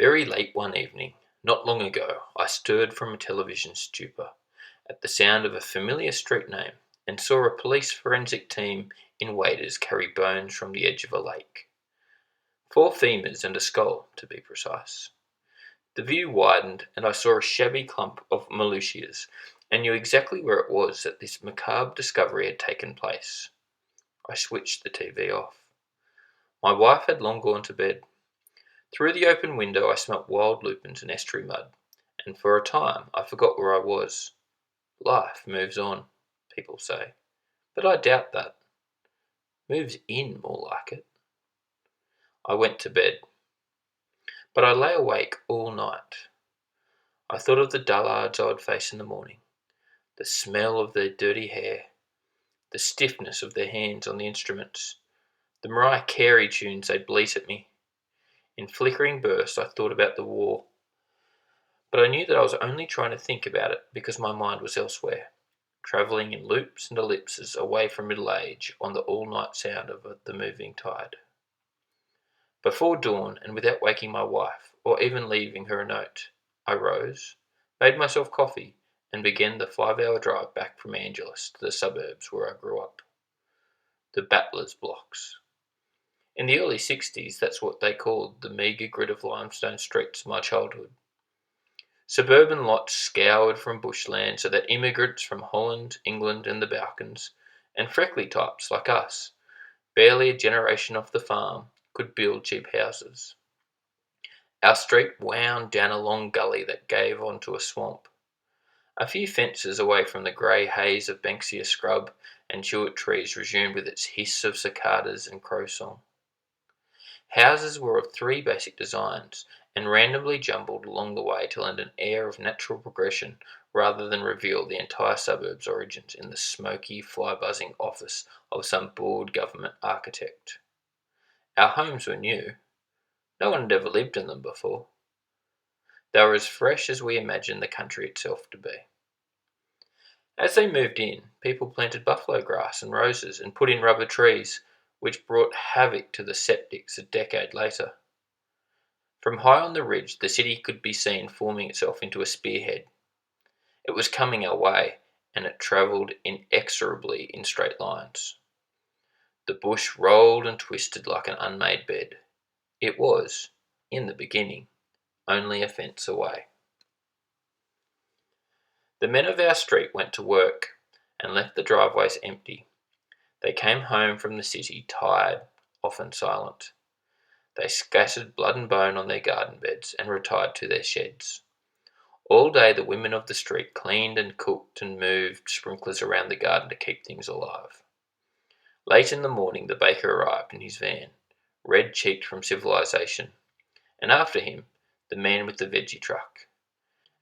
Very late one evening, not long ago, I stirred from a television stupor at the sound of a familiar street name and saw a police forensic team in waders carry bones from the edge of a lake. 4 femurs and a skull, to be precise. The view widened and I saw a shabby clump of militias and knew exactly where it was that this macabre discovery had taken place. I switched the TV off. My wife had long gone to bed. Through the open window I smelt wild lupins and estuary mud, and for a time I forgot where I was. Life moves on, people say, but I doubt that. Moves in, more like it. I went to bed, but I lay awake all night. I thought of the dullards I would face in the morning, the smell of their dirty hair, the stiffness of their hands on the instruments, the Mariah Carey tunes they'd bleat at me. In flickering bursts I thought about the war, but I knew that I was only trying to think about it because my mind was elsewhere, travelling in loops and ellipses away from middle age on the all-night sound of the moving tide. Before dawn, and without waking my wife, or even leaving her a note, I rose, made myself coffee, and began the 5-hour drive back from Angeles to the suburbs where I grew up. The Battlers blocks. In the early 60s, that's what they called the meagre grid of limestone streets of my childhood. Suburban lots scoured from bushland so that immigrants from Holland, England and the Balkans, and freckly types like us, barely a generation off the farm, could build cheap houses. Our street wound down a long gully that gave onto a swamp. A few fences away from the grey haze of Banksia scrub and chewet trees resumed with its hiss of cicadas and crow song. Houses were of 3 basic designs and randomly jumbled along the way to lend an air of natural progression rather than reveal the entire suburb's origins in the smoky, fly-buzzing office of some bored government architect. Our homes were new. No one had ever lived in them before. They were as fresh as we imagined the country itself to be. As they moved in, people planted buffalo grass and roses and put in rubber trees, which brought havoc to the septics a decade later. From high on the ridge, the city could be seen forming itself into a spearhead. It was coming our way, and it travelled inexorably in straight lines. The bush rolled and twisted like an unmade bed. It was, in the beginning, only a fence away. The men of our street went to work and left the driveways empty. They came home from the city tired, often silent. They scattered blood and bone on their garden beds and retired to their sheds. All day the women of the street cleaned and cooked and moved sprinklers around the garden to keep things alive. Late in the morning the baker arrived in his van, red-cheeked from civilization, and after him the man with the veggie truck.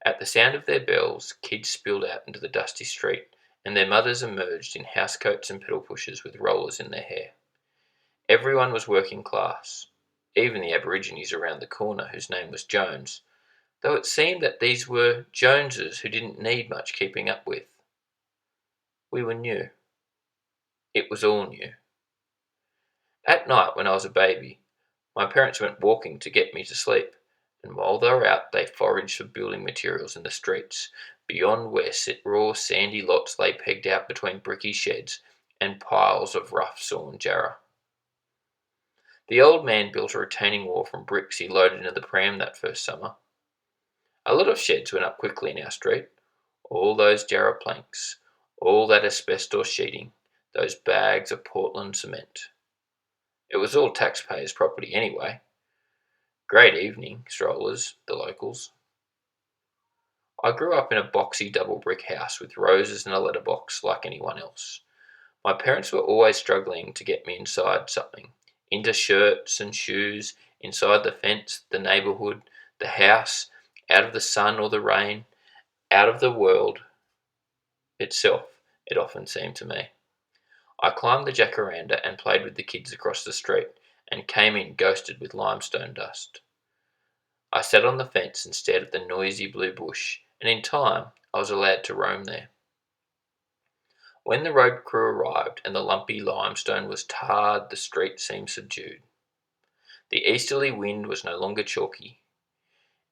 At the sound of their bells, kids spilled out into the dusty street, and their mothers emerged in housecoats and pedal pushers with rollers in their hair. Everyone was working class, even the Aborigines around the corner whose name was Jones, though it seemed that these were Joneses who didn't need much keeping up with. We were new. It was all new. At night, when I was a baby, my parents went walking to get me to sleep, and while they were out they foraged for building materials in the streets, beyond where raw sandy lots lay pegged out between bricky sheds and piles of rough sawn jarrah. The old man built a retaining wall from bricks he loaded into the pram that first summer. A lot of sheds went up quickly in our street, all those jarrah planks, all that asbestos sheeting, those bags of Portland cement. It was all taxpayers' property anyway. Great evening, strollers, the locals. I grew up in a boxy double brick house with roses and a letterbox like anyone else. My parents were always struggling to get me inside something, into shirts and shoes, inside the fence, the neighbourhood, the house, out of the sun or the rain, out of the world itself, it often seemed to me. I climbed the jacaranda and played with the kids across the street and came in ghosted with limestone dust. I sat on the fence and stared at the noisy blue bush, and in time I was allowed to roam there. When the road crew arrived and the lumpy limestone was tarred, the street seemed subdued. The easterly wind was no longer chalky.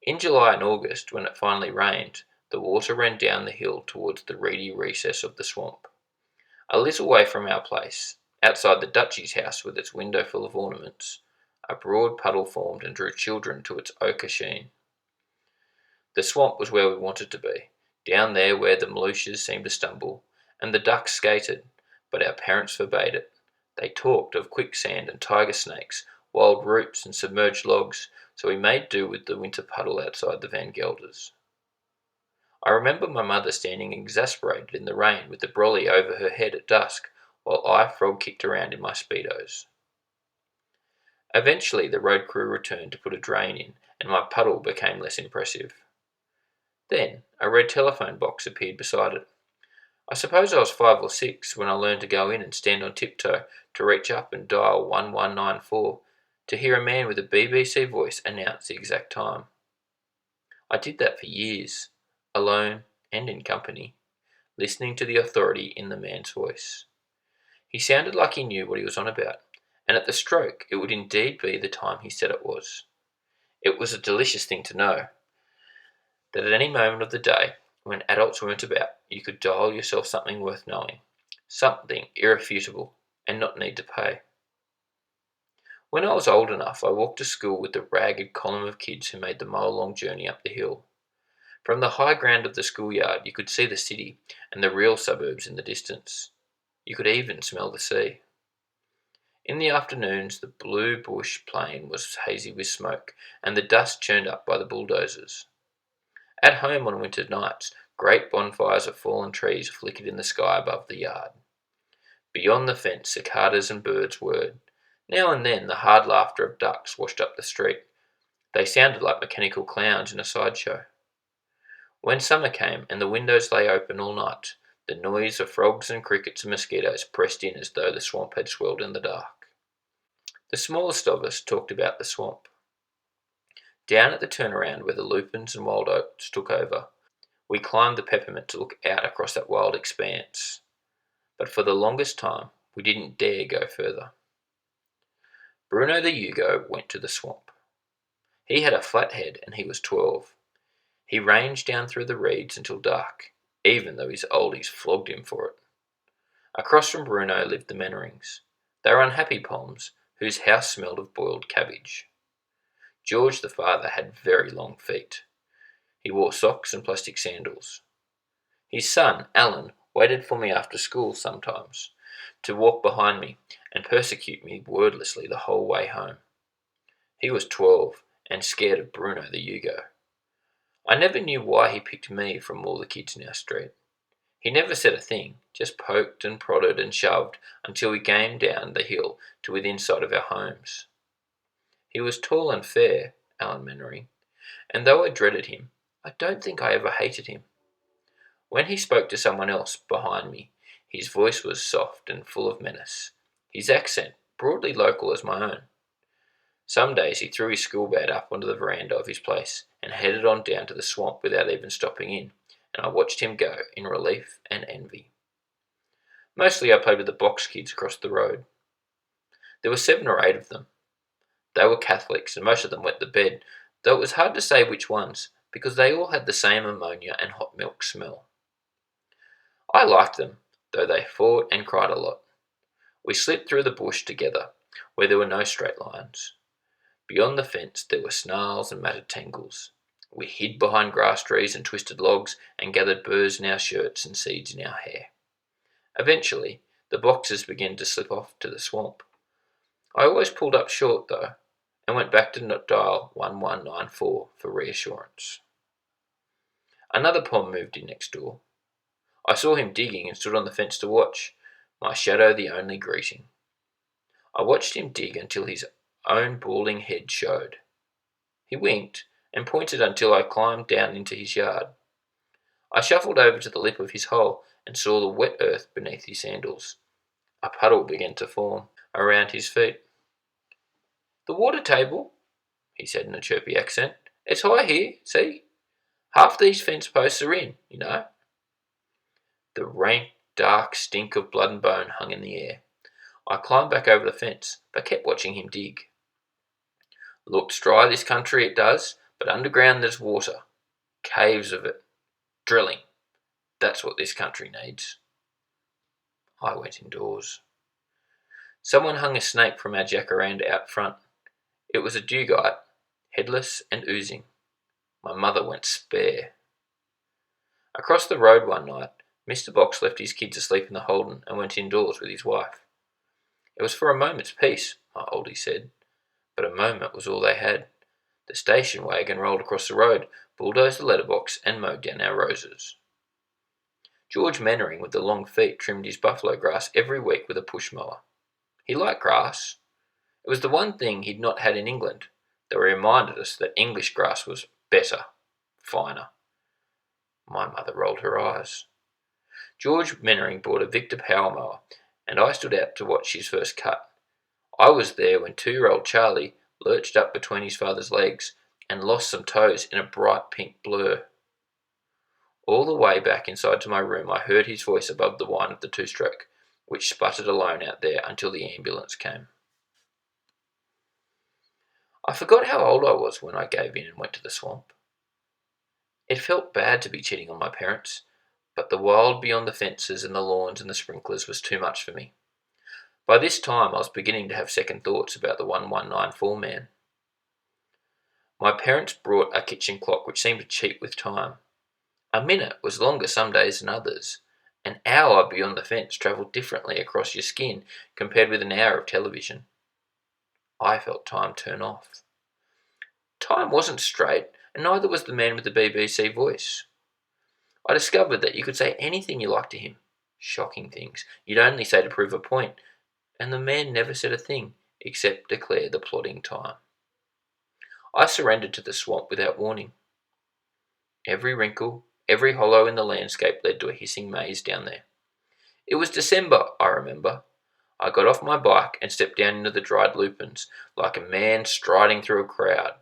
In July and August, when it finally rained, the water ran down the hill towards the reedy recess of the swamp. A little way from our place, outside the Dutchie's house with its window full of ornaments, a broad puddle formed and drew children to its ochre sheen. The swamp was where we wanted to be, down there where the malooshes seemed to stumble, and the ducks skated, but our parents forbade it. They talked of quicksand and tiger snakes, wild roots and submerged logs, so we made do with the winter puddle outside the Van Gelders. I remember my mother standing exasperated in the rain with the brolly over her head at dusk, while I frog-kicked around in my Speedos. Eventually the road crew returned to put a drain in, and my puddle became less impressive. Then a red telephone box appeared beside it. I suppose I was 5 or 6 when I learned to go in and stand on tiptoe to reach up and dial 1194 to hear a man with a BBC voice announce the exact time. I did that for years, alone and in company, listening to the authority in the man's voice. He sounded like he knew what he was on about, and at the stroke it would indeed be the time he said it was. It was a delicious thing to know that at any moment of the day, when adults weren't about, you could dial yourself something worth knowing, something irrefutable, and not need to pay. When I was old enough, I walked to school with the ragged column of kids who made the mile-long journey up the hill. From the high ground of the schoolyard you could see the city and the real suburbs in the distance. You could even smell the sea. In the afternoons the blue bush plain was hazy with smoke, and the dust churned up by the bulldozers. At home on winter nights, great bonfires of fallen trees flickered in the sky above the yard. Beyond the fence cicadas and birds whirred. Now and then the hard laughter of ducks washed up the street. They sounded like mechanical clowns in a sideshow. When summer came and the windows lay open all night, the noise of frogs and crickets and mosquitoes pressed in as though the swamp had swelled in the dark. The smallest of us talked about the swamp. Down at the turnaround where the lupins and wild oats took over, we climbed the peppermint to look out across that wild expanse. But for the longest time, we didn't dare go further. Bruno the Yugo went to the swamp. He had a flat head and he was 12. He ranged down through the reeds until dark, even though his oldies flogged him for it. Across from Bruno lived the Mannerings. They were unhappy Poms, whose house smelled of boiled cabbage. George the father had very long feet. He wore socks and plastic sandals. His son, Alan, waited for me after school sometimes, to walk behind me and persecute me wordlessly the whole way home. He was 12 and scared of Bruno the Yugo. I never knew why he picked me from all the kids in our street. He never said a thing, just poked and prodded and shoved until we came down the hill to within sight of our homes. He was tall and fair, Alan Mannering, and though I dreaded him, I don't think I ever hated him. When he spoke to someone else behind me, his voice was soft and full of menace, his accent broadly local as my own. Some days he threw his school bag up onto the veranda of his place and headed on down to the swamp without even stopping in, and I watched him go in relief and envy. Mostly I played with the box kids across the road. There were 7 or 8 of them. They were Catholics and most of them went to bed, though it was hard to say which ones, because they all had the same ammonia and hot milk smell. I liked them, though they fought and cried a lot. We slipped through the bush together, where there were no straight lines. Beyond the fence there were snarls and matted tangles. We hid behind grass trees and twisted logs and gathered burrs in our shirts and seeds in our hair. Eventually, the boxes began to slip off to the swamp. I always pulled up short, though, and went back to dial 1194 for reassurance. Another Pom moved in next door. I saw him digging and stood on the fence to watch, my shadow the only greeting. I watched him dig until his own balding head showed. He winked and pointed until I climbed down into his yard. I shuffled over to the lip of his hole and saw the wet earth beneath his sandals. A puddle began to form around his feet. "The water table," he said in a chirpy accent. "It's high here, see? Half these fence posts are in, you know." The rank, dark stink of blood and bone hung in the air. I climbed back over the fence, but kept watching him dig. "Looks dry this country, it does, But underground there's water, caves of it, drilling. That's what this country needs. I went indoors. Someone hung a snake from our jacaranda out front. It was a dugite, headless and oozing. My mother went spare. Across the road one night, Mr. Box left his kids asleep in the Holden and went indoors with his wife. It was for a moment's peace, my oldie said, but a moment was all they had. The station wagon rolled across the road, bulldozed the letterbox, and mowed down our roses. George Mannering with the long feet trimmed his buffalo grass every week with a push mower. He liked grass. It was the one thing he'd not had in England, though he reminded us that English grass was better, finer. My mother rolled her eyes. George Mannering bought a Victor power mower, and I stood out to watch his first cut. I was there when 2-year-old Charlie lurched up between his father's legs and lost some toes in a bright pink blur. All the way back inside to my room I heard his voice above the whine of the two-stroke, which sputtered alone out there until the ambulance came. I forgot how old I was when I gave in and went to the swamp. It felt bad to be cheating on my parents, but the wild beyond the fences and the lawns and the sprinklers was too much for me. By this time I was beginning to have second thoughts about the 1194 man. My parents brought a kitchen clock which seemed to cheat with time. A minute was longer some days than others. An hour beyond the fence travelled differently across your skin compared with an hour of television. I felt time turn off. Time wasn't straight, and neither was the man with the BBC voice. I discovered that you could say anything you liked to him. Shocking things you'd only say to prove a point, and the man never said a thing except declare the plodding time. I surrendered to the swamp without warning. Every wrinkle, every hollow in the landscape led to a hissing maze down there. It was December, I remember. I got off my bike and stepped down into the dried lupins, like a man striding through a crowd.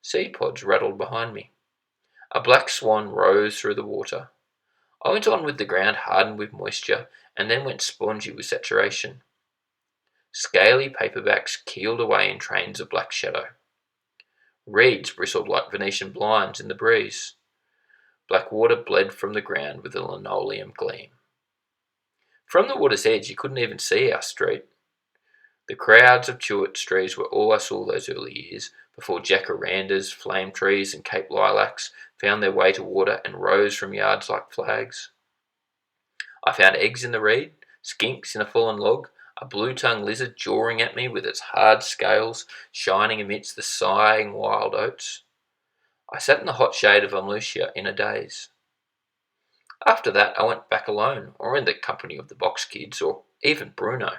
Seed pods rattled behind me. A black swan rose through the water. I went on with the ground hardened with moisture, and then went spongy with saturation. Scaly paperbacks keeled away in trains of black shadow. Reeds bristled like Venetian blinds in the breeze. Black water bled from the ground with a linoleum gleam. From the water's edge you couldn't even see our street. The crowds of chewett trees were all I saw those early years, before jacarandas, flame trees and Cape lilacs found their way to water and rose from yards like flags. I found eggs in the reed, skinks in a fallen log, a blue-tongued lizard jawing at me with its hard scales shining amidst the sighing wild oats. I sat in the hot shade of Amlucia in a daze. After that I went back alone, or in the company of the box kids, or even Bruno.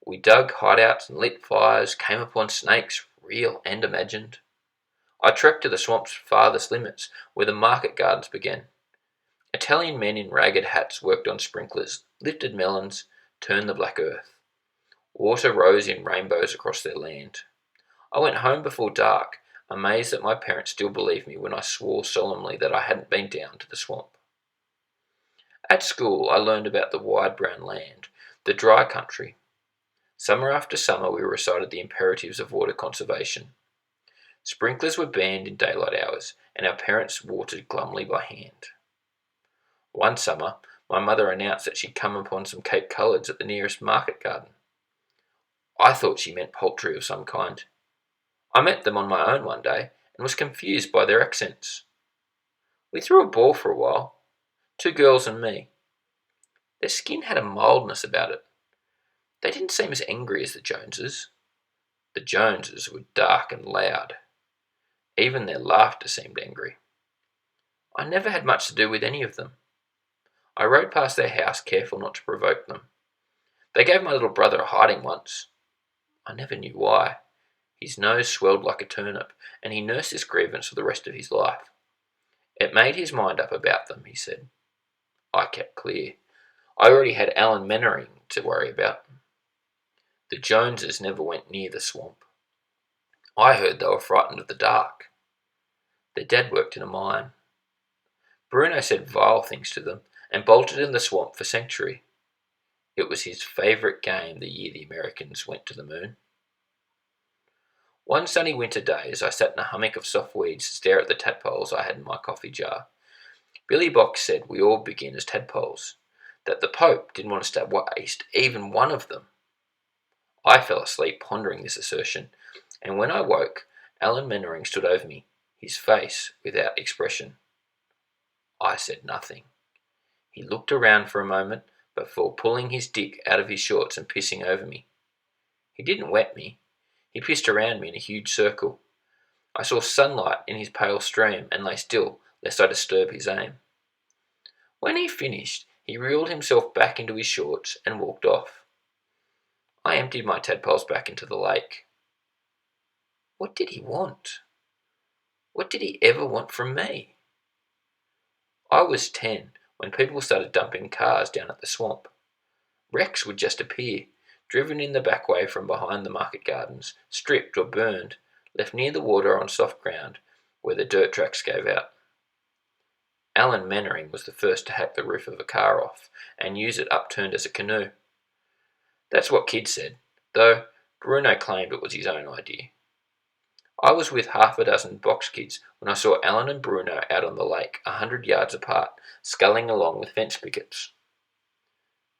We dug hideouts and lit fires, came upon snakes, real and imagined. I trekked to the swamp's farthest limits, where the market gardens began. Italian men in ragged hats worked on sprinklers, lifted melons, turned the black earth. Water rose in rainbows across their land. I went home before dark, amazed that my parents still believed me when I swore solemnly that I hadn't been down to the swamp. At school I learned about the wide brown land, the dry country. Summer after summer we recited the imperatives of water conservation. Sprinklers were banned in daylight hours, and our parents watered glumly by hand. One summer, my mother announced that she'd come upon some Cape Collards at the nearest market garden. I thought she meant poultry of some kind. I met them on my own one day, and was confused by their accents. We threw a ball for a while, 2 girls and me. Their skin had a mildness about it. They didn't seem as angry as the Joneses. The Joneses were dark and loud. Even their laughter seemed angry. I never had much to do with any of them. I rode past their house, careful not to provoke them. They gave my little brother a hiding once. I never knew why. His nose swelled like a turnip, and he nursed this grievance for the rest of his life. It made his mind up about them, he said. I kept clear. I already had Alan Mannering to worry about. The Joneses never went near the swamp. I heard they were frightened of the dark. Their dad worked in a mine. Bruno said vile things to them, and bolted in the swamp for sanctuary. It was his favourite game the year the Americans went to the moon. One sunny winter day, as I sat in a hummock of soft weeds to stare at the tadpoles I had in my coffee jar, Billy Box said we all begin as tadpoles, that the Pope didn't want us to waste even one of them. I fell asleep pondering this assertion, and when I woke, Alan Mannering stood over me, his face without expression. I said nothing. He looked around for a moment before pulling his dick out of his shorts and pissing over me. He didn't wet me. He pissed around me in a huge circle. I saw sunlight in his pale stream and lay still lest I disturb his aim. When he finished, he reeled himself back into his shorts and walked off. I emptied my tadpoles back into the lake. What did he want? What did he ever want from me? I was 10 when people started dumping cars down at the swamp. Wrecks would just appear, driven in the back way from behind the market gardens, stripped or burned, left near the water on soft ground where the dirt tracks gave out. Alan Mannering was the first to hack the roof of a car off and use it upturned as a canoe. That's what kids said, though Bruno claimed it was his own idea. I was with half a dozen box kids when I saw Alan and Bruno out on the lake 100 yards apart, sculling along with fence pickets.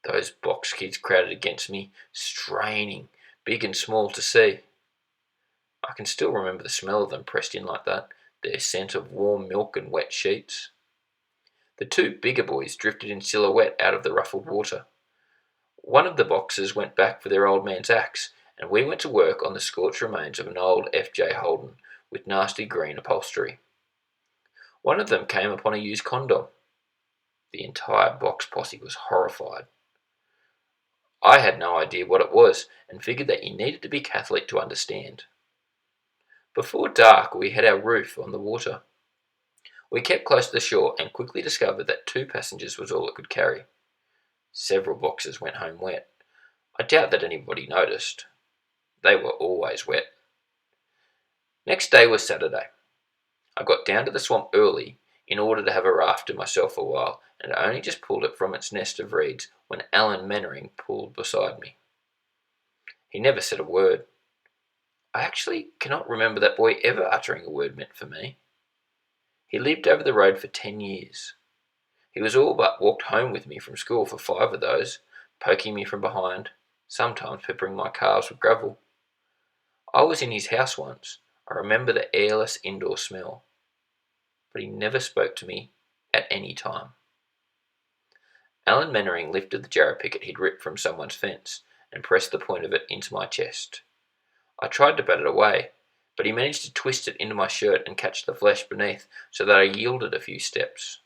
Those box kids crowded against me, straining, big and small to see. I can still remember the smell of them pressed in like that, their scent of warm milk and wet sheets. The two bigger boys drifted in silhouette out of the ruffled water. One of the boxers went back for their old man's axe, and we went to work on the scorched remains of an old F.J. Holden with nasty green upholstery. One of them came upon a used condom. The entire box posse was horrified. I had no idea what it was, and figured that you needed to be Catholic to understand. Before dark, we had our roof on the water. We kept close to the shore and quickly discovered that 2 passengers was all it could carry. Several boxes went home wet. I doubt that anybody noticed. They were always wet. Next day was Saturday. I got down to the swamp early in order to have a raft to myself a while, and only just pulled it from its nest of reeds when Alan Mannering pulled beside me. He never said a word. I actually cannot remember that boy ever uttering a word meant for me. He lived over the road for 10 years. He was all but walked home with me from school for 5 of those, poking me from behind, sometimes peppering my calves with gravel. I was in his house once. I remember the airless indoor smell. But he never spoke to me at any time. Alan Mannering lifted the jarrah picket he'd ripped from someone's fence and pressed the point of it into my chest. I tried to bat it away, but he managed to twist it into my shirt and catch the flesh beneath so that I yielded a few steps.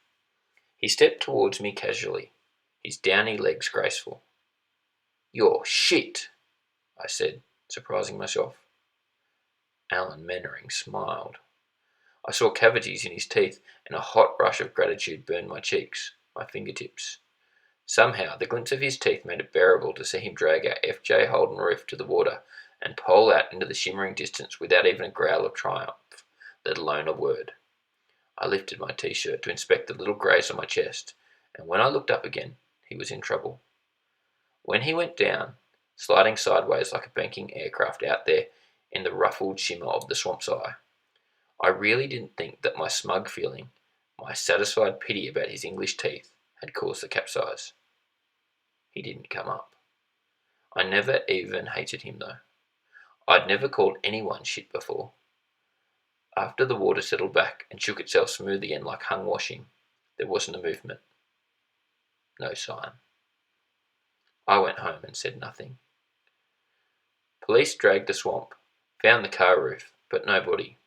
He stepped towards me casually, his downy legs graceful. "You're shit," I said, surprising myself. Alan Mannering smiled. I saw cavities in his teeth, and a hot rush of gratitude burned my cheeks, my fingertips. Somehow, the glimpse of his teeth made it bearable to see him drag our F.J. Holden roof to the water and pole out into the shimmering distance without even a growl of triumph, let alone a word. I lifted my t-shirt to inspect the little graze on my chest, and when I looked up again, he was in trouble. When he went down, sliding sideways like a banking aircraft out there in the ruffled shimmer of the swamp's eye, I really didn't think that my smug feeling, my satisfied pity about his English teeth, had caused the capsize. He didn't come up. I never even hated him though. I'd never called anyone shit before. After the water settled back and shook itself smooth again like hung washing, there wasn't a movement. No sign. I went home and said nothing. Police dragged the swamp, found the car roof, but no body.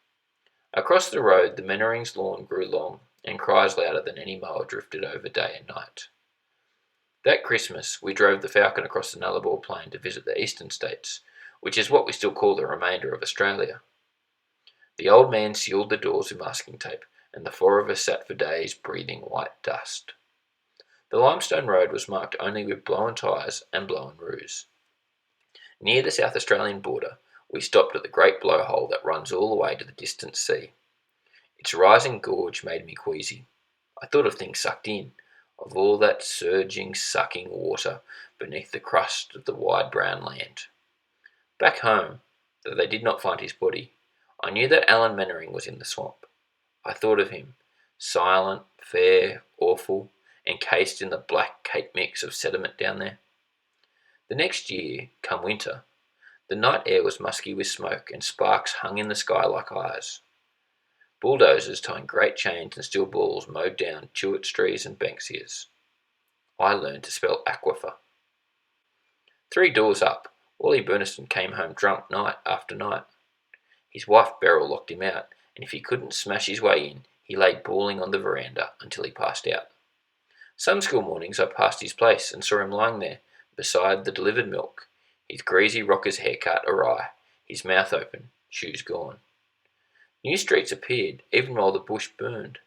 Across the road, the Mannering's lawn grew long, and cries louder than any mower drifted over day and night. That Christmas, we drove the Falcon across the Nullarbor Plain to visit the eastern states, which is what we still call the remainder of Australia. The old man sealed the doors with masking tape, and the 4 of us sat for days breathing white dust. The limestone road was marked only with blown tyres and blown roos. Near the South Australian border, we stopped at the great blowhole that runs all the way to the distant sea. Its rising gorge made me queasy. I thought of things sucked in, of all that surging, sucking water beneath the crust of the wide brown land. Back home, Though they did not find his body, I knew that Alan Mannering was in the swamp. I thought of him, silent, fair, awful, encased in the black cake mix of sediment down there. The next year, come winter, the night air was musky with smoke and sparks hung in the sky like eyes. Bulldozers tying great chains and steel balls mowed down chewits trees and banksias. I learned to spell Aquifer. 3 doors up, Wally Burniston came home drunk night after night. His wife Beryl locked him out, and if he couldn't smash his way in, he lay bawling on the veranda until he passed out. Some school mornings I passed his place and saw him lying there, beside the delivered milk, his greasy rocker's haircut awry, his mouth open, shoes gone. New streets appeared, even while the bush burned.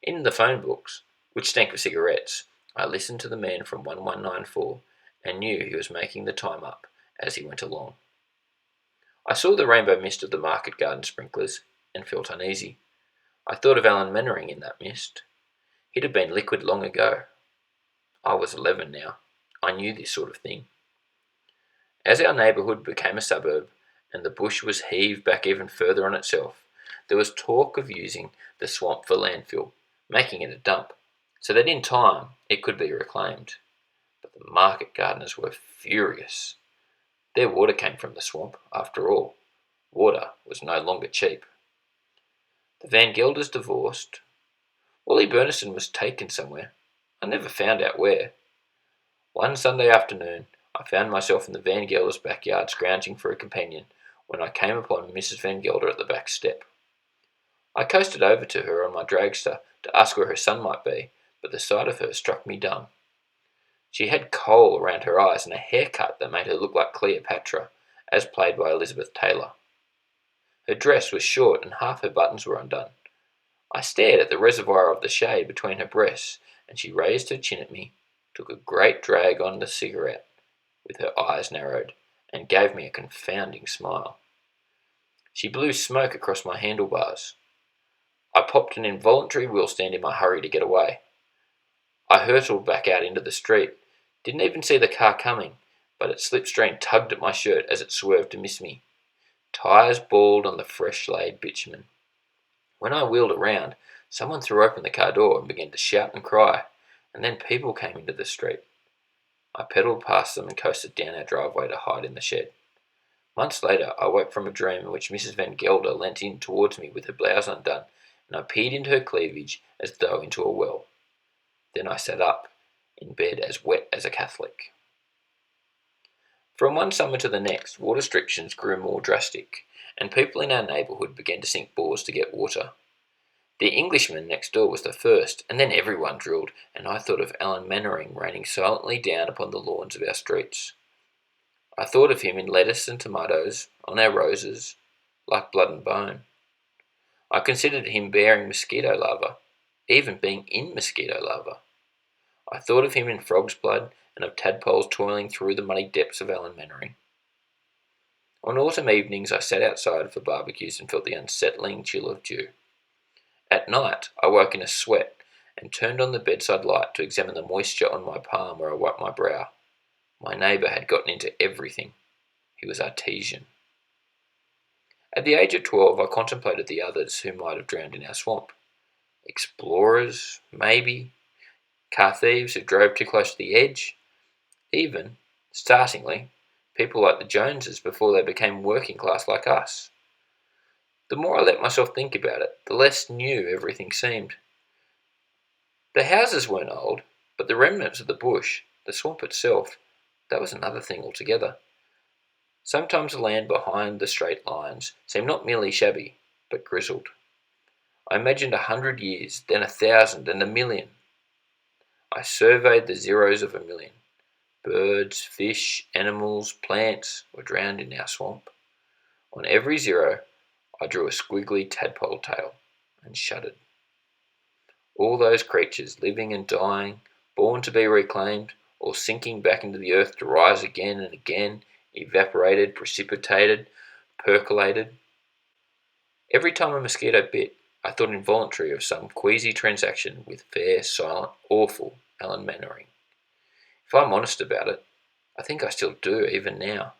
In the phone books, which stank of cigarettes, I listened to the man from 1194 and knew he was making the time up as he went along. I saw the rainbow mist of the market garden sprinklers and felt uneasy. I thought of Alan Mannering in that mist. He'd have been liquid long ago. I was 11 now. I knew this sort of thing. As our neighbourhood became a suburb and the bush was heaved back even further on itself, there was talk of using the swamp for landfill, making it a dump, so that in time it could be reclaimed. But the market gardeners were furious. Their water came from the swamp, after all. Water was no longer cheap. The Van Gelders divorced. Wally Burniston was taken somewhere. I never found out where. One Sunday afternoon, I found myself in the Van Gelders' backyard scrounging for a companion when I came upon Mrs. Van Gelder at the back step. I coasted over to her on my dragster to ask where her son might be, but the sight of her struck me dumb. She had kohl around her eyes and a haircut that made her look like Cleopatra, as played by Elizabeth Taylor. Her dress was short and half her buttons were undone. I stared at the reservoir of the shade between her breasts, and she raised her chin at me, took a great drag on the cigarette, with her eyes narrowed, and gave me a confounding smile. She blew smoke across my handlebars. I popped an involuntary wheel stand in my hurry to get away. I hurtled back out into the street, didn't even see the car coming, but its slipstream tugged at my shirt as it swerved to miss me. Tyres bawled on the fresh-laid bitumen. When I wheeled around, someone threw open the car door and began to shout and cry, and then people came into the street. I pedalled past them and coasted down our driveway to hide in the shed. Months later, I woke from a dream in which Mrs. Van Gelder leant in towards me with her blouse undone, and I peered into her cleavage as though into a well. Then I sat up, in bed as wet as a Catholic. From one summer to the next, water restrictions grew more drastic, and people in our neighbourhood began to sink bores to get water. The Englishman next door was the first, and then everyone drilled, and I thought of Alan Mannering raining silently down upon the lawns of our streets. I thought of him in lettuce and tomatoes, on our roses, like blood and bone. I considered him bearing mosquito larvae, even being in mosquito larvae. I thought of him in frog's blood and of tadpoles toiling through the muddy depths of Alan Mannering. On autumn evenings I sat outside for barbecues and felt the unsettling chill of dew. At night I woke in a sweat and turned on the bedside light to examine the moisture on my palm where I wiped my brow. My neighbour had gotten into everything. He was artesian. At the age of 12 I contemplated the others who might have drowned in our swamp. Explorers, maybe. Car thieves who drove too close to the edge. Even, startlingly, people like the Joneses before they became working class like us. The more I let myself think about it, the less new everything seemed. The houses weren't old, but the remnants of the bush, the swamp itself, that was another thing altogether. Sometimes the land behind the straight lines seemed not merely shabby, but grizzled. I imagined 100 years, then 1,000, and 1,000,000. I surveyed the zeros of 1,000,000. Birds, fish, animals, plants were drowned in our swamp. On every zero, I drew a squiggly tadpole tail and shuddered. All those creatures, living and dying, born to be reclaimed, or sinking back into the earth to rise again and again, evaporated, precipitated, percolated. Every time a mosquito bit, I thought involuntarily of some queasy transaction with fair, silent, awful Alan Mannering. If I'm honest about it, I think I still do even now.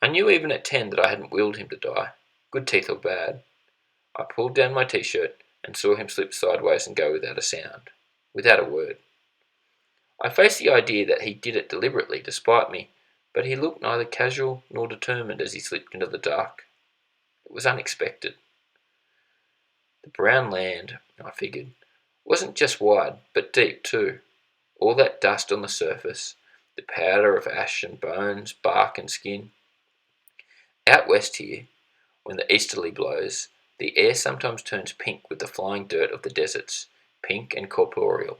I knew even at 10 that I hadn't willed him to die, good teeth or bad. I pulled down my t-shirt and saw him slip sideways and go without a sound, without a word. I faced the idea that he did it deliberately to spite me, but he looked neither casual nor determined as he slipped into the dark. It was unexpected. The brown land, I figured, wasn't just wide, but deep too. All that dust on the surface, the powder of ash and bones, bark and skin. Out west here, when the easterly blows, the air sometimes turns pink with the flying dirt of the deserts, pink and corporeal.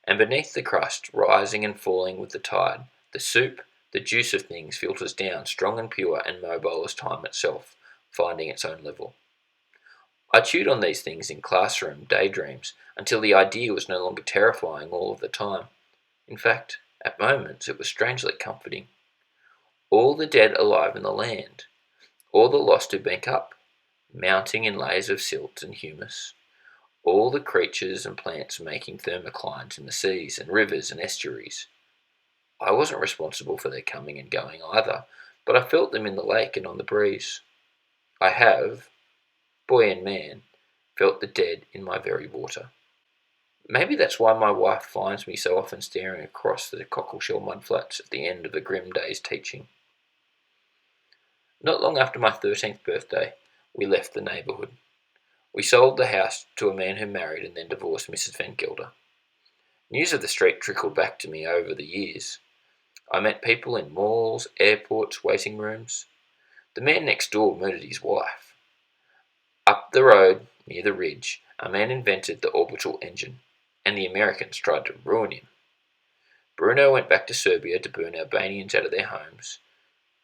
And beneath the crust, rising and falling with the tide, the soup, the juice of things filters down, strong and pure and mobile as time itself, finding its own level. I chewed on these things in classroom daydreams until the idea was no longer terrifying all of the time. In fact, at moments it was strangely comforting. All the dead alive in the land, all the lost who bank up, mounting in layers of silt and humus, all the creatures and plants making thermoclines in the seas and rivers and estuaries. I wasn't responsible for their coming and going either, but I felt them in the lake and on the breeze. I have, boy and man, felt the dead in my very water. Maybe that's why my wife finds me so often staring across the cockleshell mudflats at the end of a grim day's teaching. Not long after my 13th birthday, we left the neighbourhood. We sold the house to a man who married and then divorced Mrs. Van Gelder. News of the street trickled back to me over the years. I met people in malls, airports, waiting rooms. The man next door murdered his wife. Up the road, near the ridge, a man invented the orbital engine, and the Americans tried to ruin him. Bruno went back to Serbia to burn Albanians out of their homes.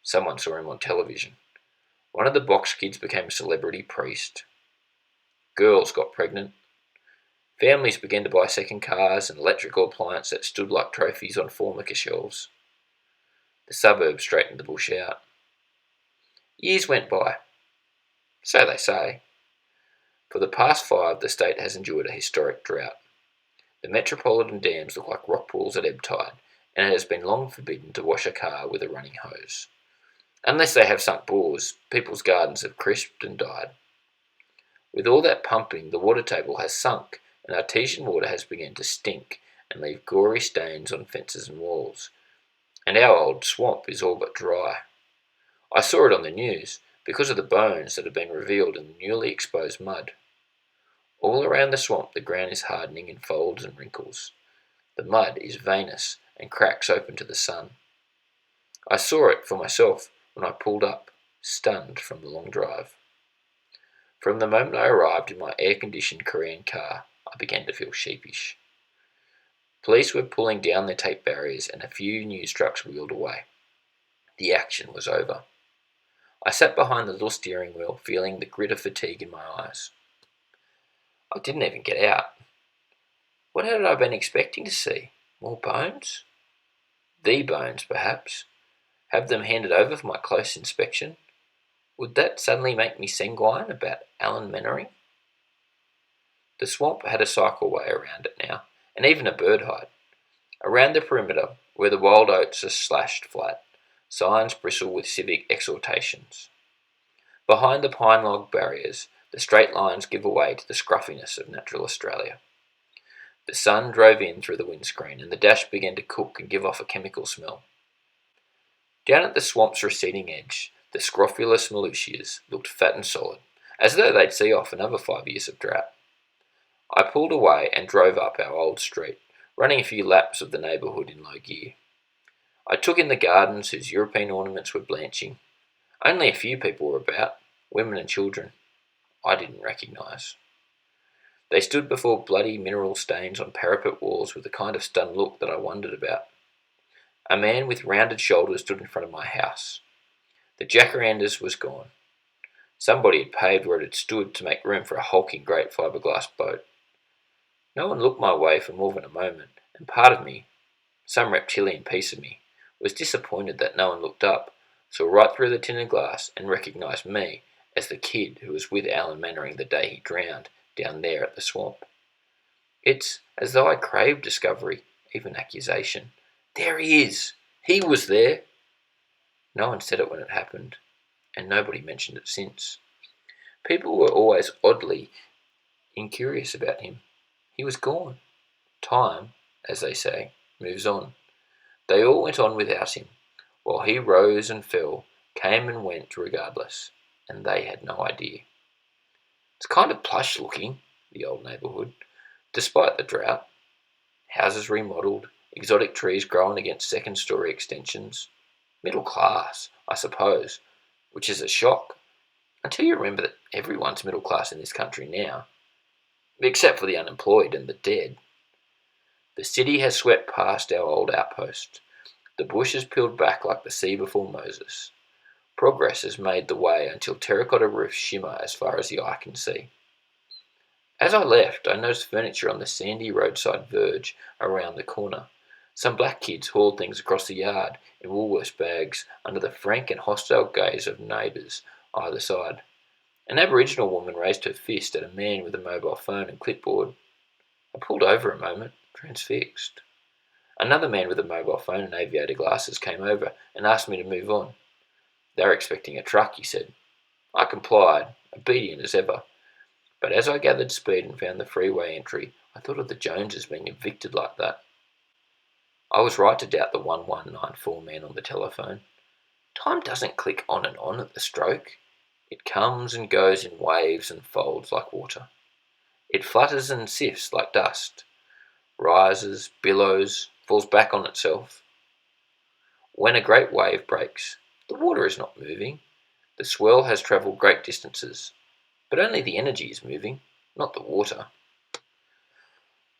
Someone saw him on television. One of the box kids became a celebrity priest. Girls got pregnant. Families began to buy second cars and electrical appliances that stood like trophies on formica shelves. The suburbs straightened the bush out. Years went by. So they say. For the past 5, the state has endured a historic drought. The metropolitan dams look like rock pools at ebb tide, and it has been long forbidden to wash a car with a running hose. Unless they have sunk bores, people's gardens have crisped and died. With all that pumping, the water table has sunk, and artesian water has begun to stink and leave gory stains on fences and walls. And our old swamp is all but dry. I saw it on the news, because of the bones that have been revealed in the newly exposed mud. All around the swamp the ground is hardening in folds and wrinkles. The mud is veinous and cracks open to the sun. I saw it for myself when I pulled up, stunned from the long drive. From the moment I arrived in my air-conditioned Korean car, I began to feel sheepish. Police were pulling down their tape barriers and a few news trucks wheeled away. The action was over. I sat behind the little steering wheel, feeling the grit of fatigue in my eyes. I didn't even get out. What had I been expecting to see? More bones? The bones, perhaps. Have them handed over for my close inspection? Would that suddenly make me sanguine about Alan Mannering? The swamp had a cycleway around it now, and even a bird hide. Around the perimeter, where the wild oats are slashed flat, signs bristle with civic exhortations. Behind the pine log barriers, the straight lines give way to the scruffiness of natural Australia. The sun drove in through the windscreen, and the dash began to cook and give off a chemical smell. Down at the swamp's receding edge, the scrofulous Malusias looked fat and solid, as though they'd see off another 5 years of drought. I pulled away and drove up our old street, running a few laps of the neighbourhood in low gear. I took in the gardens whose European ornaments were blanching. Only a few people were about, women and children I didn't recognise. They stood before bloody mineral stains on parapet walls with the kind of stunned look that I wondered about. A man with rounded shoulders stood in front of my house. The jacarandas was gone. Somebody had paved where it had stood to make room for a hulking great fiberglass boat. No one looked my way for more than a moment, and part of me, some reptilian piece of me, was disappointed that no one looked up, saw right through the tinted glass, and recognised me as the kid who was with Alan Mannering the day he drowned down there at the swamp. It's as though I craved discovery, even accusation. There he is! He was there! No one said it when it happened, and nobody mentioned it since. People were always oddly incurious about him. He was gone. Time, as they say, moves on. They all went on without him, while he rose and fell, came and went regardless, and they had no idea. It's kind of plush looking, the old neighbourhood, despite the drought. Houses remodelled, exotic trees growing against second-story extensions. Middle class, I suppose, which is a shock, until you remember that everyone's middle class in this country now, except for the unemployed and the dead. The city has swept past our old outpost. The bush has peeled back like the sea before Moses. Progress has made the way until terracotta roofs shimmer as far as the eye can see. As I left, I noticed furniture on the sandy roadside verge around the corner. Some black kids hauled things across the yard in Woolworths bags under the frank and hostile gaze of neighbours either side. An Aboriginal woman raised her fist at a man with a mobile phone and clipboard. I pulled over a moment, transfixed. Another man with a mobile phone and aviator glasses came over and asked me to move on. They were expecting a truck, he said. I complied, obedient as ever. But as I gathered speed and found the freeway entry, I thought of the Joneses being evicted like that. I was right to doubt the 1194 man on the telephone. Time doesn't click on and on at the stroke. It comes and goes in waves and folds like water. It flutters and sifts like dust, rises, billows, falls back on itself. When a great wave breaks, the water is not moving. The swell has travelled great distances, but only the energy is moving, not the water.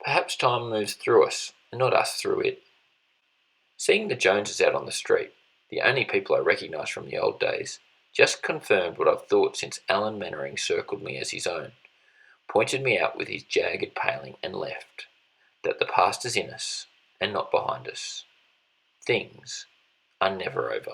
Perhaps time moves through us, and not us through it. Seeing the Joneses out on the street, the only people I recognised from the old days, just confirmed what I've thought since Alan Mannering circled me as his own, pointed me out with his jagged paling and left, that the past is in us, and not behind us. Things are never over.